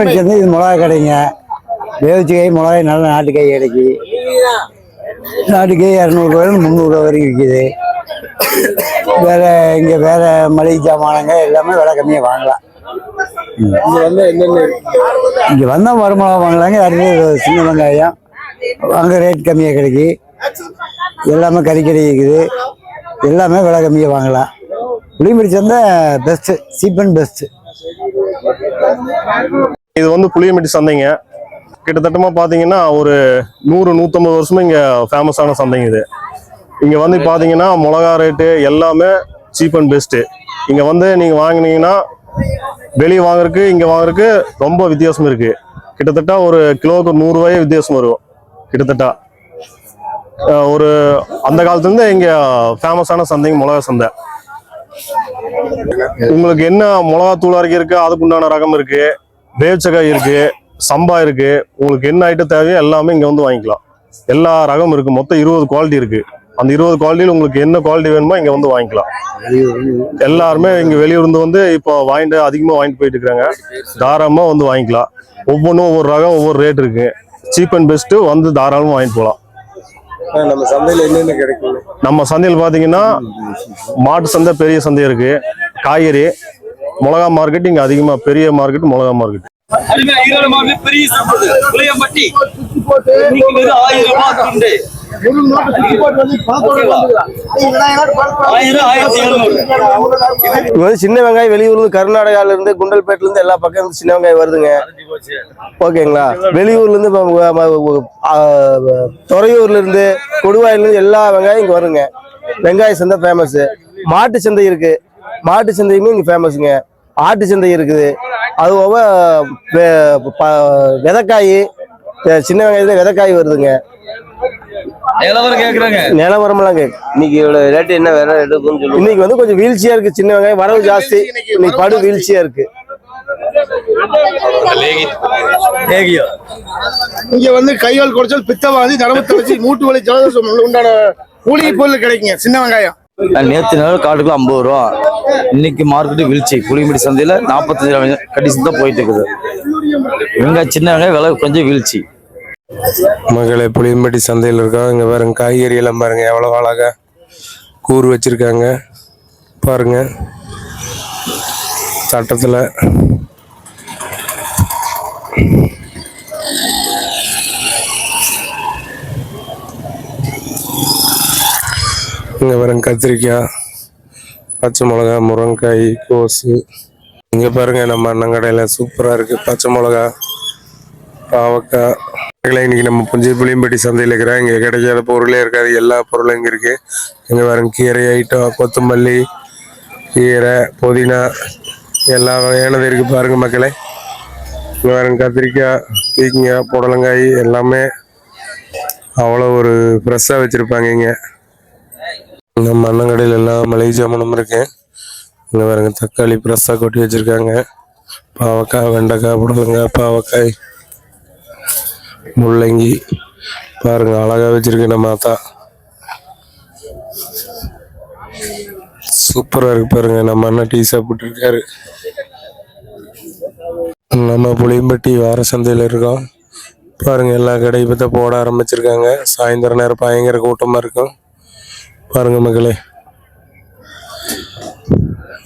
புளியம்பட்டி சந்தை இது மிளகா கடைங்க. வேவிச்சு காய் மிளகாய் நல்ல நாட்டுக்காய் கிடைக்கி. நாட்டுக்காய் 200 300 வரைக்கும் விற்கிது. வேற இங்கே வேற மளிகை சாமானங்க எல்லாமே விலை கம்மியாக வாங்கலாம். இங்கே வந்தால் மருமிளகா வாங்கலாங்க. அடுத்து சின்ன வெங்காயம் அங்கே ரேட் கம்மியாக கிடைக்கி. எல்லாமே கறிக்கறி இருக்குது. எல்லாமே விலை கம்மியாக வாங்கலாம். புளியம்பட்டி சந்தை பெஸ்ட்டு, சீப் அண்ட் பெஸ்ட்டு. இது வந்து புளியம்பட்டி சந்தைங்க. கிட்டத்தட்டமா பாத்தீங்கன்னா ஒரு 100-150 வருஷமா இங்க ஃபேமஸான சந்தைங்க இது. இங்க வந்து பாத்தீங்கன்னா மிளகா ரேட்டு எல்லாமே சீப் அண்ட் பெஸ்ட். இங்க வந்து நீங்க வாங்கினீங்கன்னா வெளியே வாங்குறதுக்கு இங்க வாங்குறதுக்கு ரொம்ப வித்தியாசம் இருக்கு. கிட்டத்தட்ட ஒரு கிலோவுக்கு 100 ரூபாய் வித்தியாசம் வரும். கிட்டத்தட்ட ஒரு அந்த காலத்துல இருந்து இங்க ஃபேமஸான சந்தைங்க மிளகா சந்தை. உங்களுக்கு என்ன மிளகா தூள் அரைக்கிறதுக்கு அதுக்குண்டான ரகம் இருக்கு, வேவிச்சக்காய் இருக்கு, சம்பா இருக்கு. உங்களுக்கு என்ன ஐட்டம் தேவையோ எல்லாமே இங்க வந்து வாங்கிக்கலாம். எல்லா ரகம் இருக்கு. மொத்தம் 20 குவாலிட்டி இருக்கு. அந்த 20 குவாலிட்டியில் உங்களுக்கு என்ன குவாலிட்டி வேணுமோ இங்க வந்து வாங்கிக்கலாம். எல்லாருமே இங்க வெளியூர்ந்து வந்து இப்போ அதிகமா வாங்கிட்டு போயிட்டு இருக்காங்க. தாராளமா வந்து வாங்கிக்கலாம். ஒவ்வொன்றும் ஒவ்வொரு ரகம் ஒவ்வொரு ரேட் இருக்கு. சீப் அண்ட் பெஸ்ட் வந்து தாராளமா வாங்கிட்டு போகலாம். நம்ம சந்தையில என்னென்ன கிடைக்கும்? நம்ம சந்தையில் பாத்தீங்கன்னா மாட்டு சந்தை, பெரிய சந்தை இருக்கு. காய்கறி, மிளகா மார்க்கெட் இங்க அதிகமா, பெரிய மார்க்கெட் மிளகா மார்க்கெட். சின்ன வெங்காயம் வெளியூர்ல கர்நாடகால இருந்து, குண்டல்பேட்ல இருந்து எல்லா பக்கம் இருந்து சின்ன வெங்காயம் வருதுங்க. ஓகேங்களா? வெளியூர்ல இருந்து, துறையூர்ல இருந்து, கொடுவாயில இருந்து எல்லா வெங்காயம் இங்க வருங்க. வெங்காய சந்தை ஃபேமஸ். மாட்டு சந்தை இருக்கு. மாட்டு சந்தையுமே இங்க ஃபேமஸுங்க. ஆட்டு சந்தை இருக்குது. அது போக விதைக்காய், சின்ன வெங்காயத்துல விதைக்காய் வருதுங்க. நிலவரம் எல்லாம் இன்னைக்கு ரேட் என்ன வேற இன்னைக்கு வந்து கொஞ்சம் வீழ்ச்சியா இருக்கு. சின்ன வெங்காயம் வரவு ஜாஸ்தி. இன்னைக்கு படு வீழ்ச்சியா இருக்கு. இங்க வந்து கையால் குறைச்சல், பித்தவாதி, தடவத்தை வச்சு மூட்டு வலி ஜலதோஷம் உண்டான மூலிகை பொருள் கிடைக்குங்க. சின்ன வெங்காயம் நேற்று நாள் காட்டுக்குள்ள 50 ரூபா. இன்னைக்கு மார்க்கெட்டு வீழ்ச்சி. புளியம்பட்டி சந்தையில 45 கண்டிஷன் தான் போயிட்டு இருக்குது. வெங்காயம், சின்ன வெங்காயம் விலை கொஞ்சம் வீழ்ச்சி. மகளே, புளியம்பட்டி சந்தையில் இருக்கோம். இங்க பாருங்க, காய்கறி எல்லாம் பாருங்க எவ்வளவு அழகா கூறு வச்சிருக்காங்க பாருங்க. சட்டத்துல இங்க பாருங்க, கத்திரிக்காய், பச்சை மிளகா, முருங்கைக்காய், கோசு. இங்க பாருங்க நம்ம அண்ணங்கடையில சூப்பரா இருக்கு. பச்சை மிளகா, பாவக்காய். இன்னைக்கு நம்ம புளியம்பட்டி சந்தையில் இருக்கிறோம். இங்க கிடைக்காத பொருளே இருக்காது. எல்லா பொருளும் இங்க இருக்கு. இங்க பாருங்க, கீரை ஐட்டம், கொத்தமல்லி, கீரை, புதினா எல்லா வகையானது இருக்கு பாருங்க மக்களே. இங்க பாருங்க, கத்திரிக்காய், பீக்கங்காய், புடலங்காய் எல்லாமே அவ்வளோ ஒரு ஃப்ரெஷ்ஷாக வச்சிருப்பாங்க. இங்க நம்ம அண்ணங்கடையில் எல்லா மளிகை சாமானும் இருக்கு. இங்க பாருங்க, தக்காளி ஃப்ரெஷ்ஷாக கொட்டி வச்சிருக்காங்க. பாவக்காய், வெண்டைக்காய், புடலங்காய், பாவக்காய், முள்ளங்கி பாருங்க அழகா வச்சிருக்கு. நம்ம ஆத்தா சூப்பரா இருக்கு பாருங்க. நம்ம அண்ணன் டீ சாப்பிட்டு இருக்காரு. நம்ம புளியம்பட்டி வார சந்தையில இருக்கோம் பாருங்க. எல்லா கடையும் பத்த போட ஆரம்பிச்சிருக்காங்க. சாயந்தர நேரம் பயங்கர கூட்டமா இருக்கும் பாருங்க மக்களே.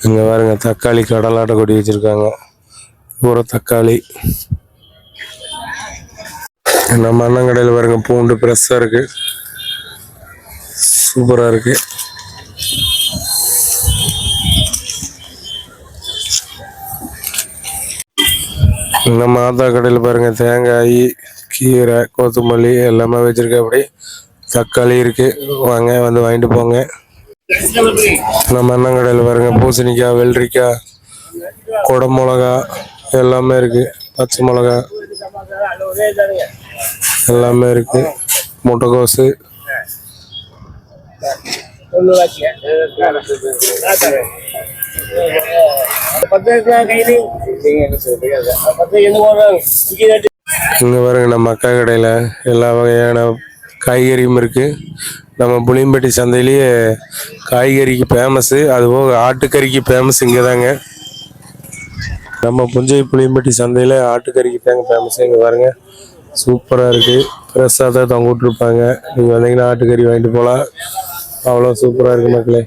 இங்க பாருங்க, தக்காளி கடலாட்ட கொடி வச்சிருக்காங்க. பூரா தக்காளி. நம்ம அண்ணன் கடையில் பாருங்க, பூண்டு ஃப்ரெஷ்ஷா இருக்கு. சூப்பரா இருக்கு. நம்ம ஆத்தா கடையில் பாருங்க, தேங்காய், கீரை, கொத்தமல்லி எல்லாமே வச்சிருக்க. அப்படி தக்காளி இருக்கு. வாங்க வந்து வாங்கிட்டு போங்க. நம்ம அண்ணன் கடையில் பாருங்க, பூசணிக்காய், வெள்ளரிக்காய், குடை மிளகா எல்லாமே இருக்கு. பச்சை மிளகா எல்லாமே இருக்கு. முட்டைக்கோசு. இங்க பாருங்க, நம்ம அக்கா கடையில எல்லா வகையான காய்கறியும் இருக்கு. நம்ம புளியம்பட்டி சந்தையிலேயே காய்கறிக்கு ஃபேமஸ். அதுபோக ஆட்டுக்கறிக்கு ஃபேமஸ் இங்கே தாங்க. நம்ம புஞ்சை புளியம்பட்டி சந்தையில் ஆட்டுக்கறிக்கு தாங்க ஃபேமஸ். இங்கே பாருங்க சூப்பராக இருக்குது. ஃப்ரெஷ்ஷாக தான் தொங்க விட்ருப்பாங்க. நீங்கள் வந்தீங்கன்னா ஆட்டுக்கறி வாங்கிட்டு போகலாம். அவ்வளோ சூப்பராக இருக்குது மக்களே.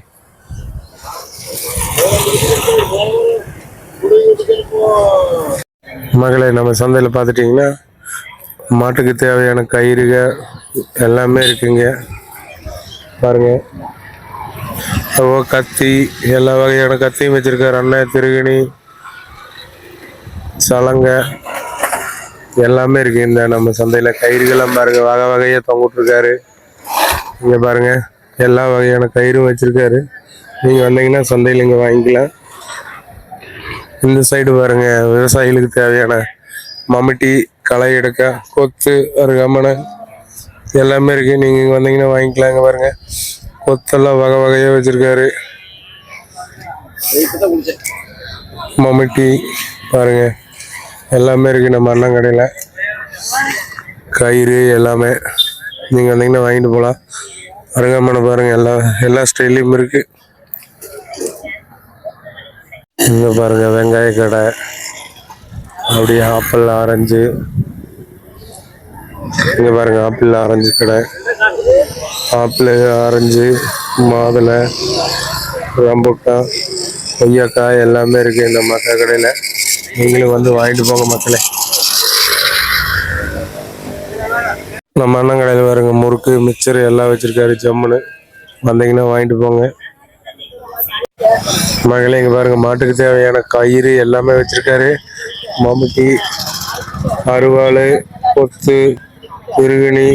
மகளே நம்ம சந்தையில் பார்த்துட்டிங்கன்னா மாட்டுக்கு தேவையான கயிறுக எல்லாமே இருக்குங்க. பாருங்க கத்தி, எல்லா வகையான கத்தியும் வச்சிருக்காரு அண்ணன். திருகணி, சலங்கை எல்லாமே இருக்கு இந்த நம்ம சந்தையில். கயிறுகள்லாம் பாருங்க வகை வகையாக தொங்கிட்டுருக்காரு. இங்கே பாருங்க எல்லா வகையான கயிறும் வச்சிருக்காரு. நீங்கள் வந்தீங்கன்னா சந்தையில் இங்கே வாங்கிக்கலாம். இந்த சைடு பாருங்க விவசாயிகளுக்கு தேவையான மம்முட்டி, களை எடுக்க, கொத்து, அருகாமனை எல்லாமே இருக்கு. நீங்க இங்க வந்தீங்கன்னா வாங்கிக்கலாம். இங்க பாருங்க கொத்தெல்லாம் வகை வகையா வச்சிருக்காரு. மம்முட்டி பாருங்க எல்லாமே இருக்கு நம்ம அண்ணன் கடையில. கயிறு எல்லாமே நீங்க வந்தீங்கன்னா வாங்கிட்டு போகலாம். அருகாமனை பாருங்க எல்லா ஸ்டைல்லையும் இருக்கு. இங்க பாருங்க வெங்காய கடை, அப்படியே ஆப்பிள், ஆரஞ்சு. இங்க பாருங்க ஆப்பிள், ஆரஞ்சு கடை. ஆப்பிள், ஆரஞ்சு, மாதுளை, ரம்புட்டான், கொய்யாக்காய் எல்லாமே இருக்கு இந்த மக்கா கடையில. நீங்களும் வந்து வாங்கிட்டு போங்க மக்களே. நம்ம அண்ணன் கடையில் பாருங்க முறுக்கு, மிக்சர் எல்லாம் வச்சிருக்காரு ஜம்முன்னு. வந்தீங்கன்னா வாங்கிட்டு போங்க மகளே. இங்க பாருங்க மாட்டுக்கு தேவையான கயிறு எல்லாமே வச்சிருக்காரு. மம்முட்டி, அருவாள், கொத்து, திருகணி,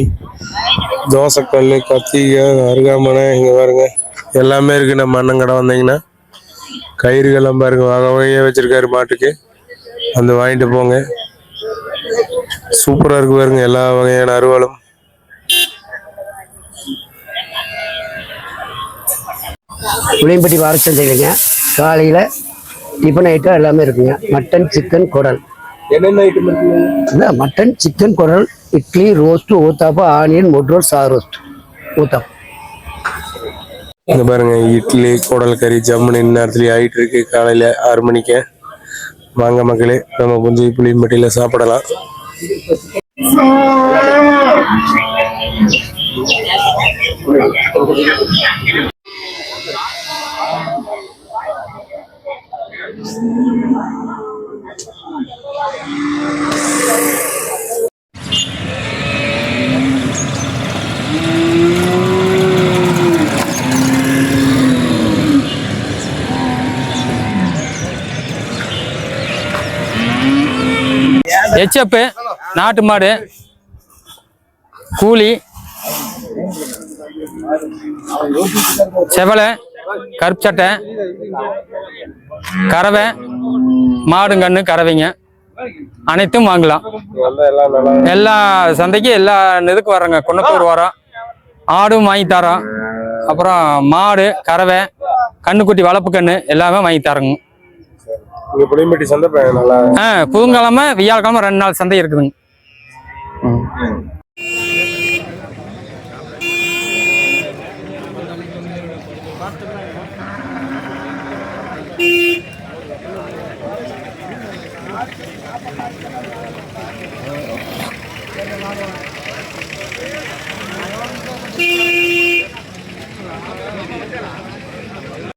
தோசைக்கல், கத்திகள், அருகாமனை இங்க பாருங்க எல்லாமே இருக்கு நம்ம அண்ணன் கடை. வந்தீங்கன்னா கயிறுகள்லாம் பாருங்க வகை வகையாக வச்சிருக்காரு மாட்டுக்கு. வந்து வாங்கிட்டு போங்க. சூப்பரா இருக்கு பாருங்க எல்லா வகையான அருவாளும். புளியம்பட்டி வார சந்தையிலங்க காலையில் டிஃபன் ஐட்டம் எல்லாமே இருக்குங்க. மட்டன், சிக்கன், குடல். என்னென்ன ஐட்டம் இருக்குங்க? மட்டன், சிக்கன், குடல், இட்லி, ரோஸ்ட்டு, ஊத்தாப்பா, ஆனியன், முட் ரோல், சா ரோஸ்ட், ஊத்தாப்பம். இங்க பாருங்க இட்லி, குடல் கறி ஜம்முன்னு இந்நேரத்துலேயே ஆகிட்டு இருக்கு. காலையில் 6 மணிக்கு வாங்க மக்களே, நம்ம புஞ்சை புளியம்பட்டியில் சாப்பிடலாம். எச்எப், நாட்டு மாடு, கூலி, செவலை, கருப்பு சட்டை, கறவை, மாடுங்கன்று கறவைங்க அனைத்தும் வாங்கலாம். எல்லா சந்தைக்கு எல்லா இதுக்கு வரோங்க. குன்னத்தூர் வரோம், ஆடும் வாங்கி தரோம். அப்புறம் மாடு, கறவை, கண்ணுக்குட்டி, வளர்ப்பு கன்று எல்லாமே வாங்கி தரோங்க. புளியம்பட்டி சந்தை நல்லா புதன்கிழமை, வியாழக்கிழமை 2 நாள் சந்தை இருக்குதுங்க.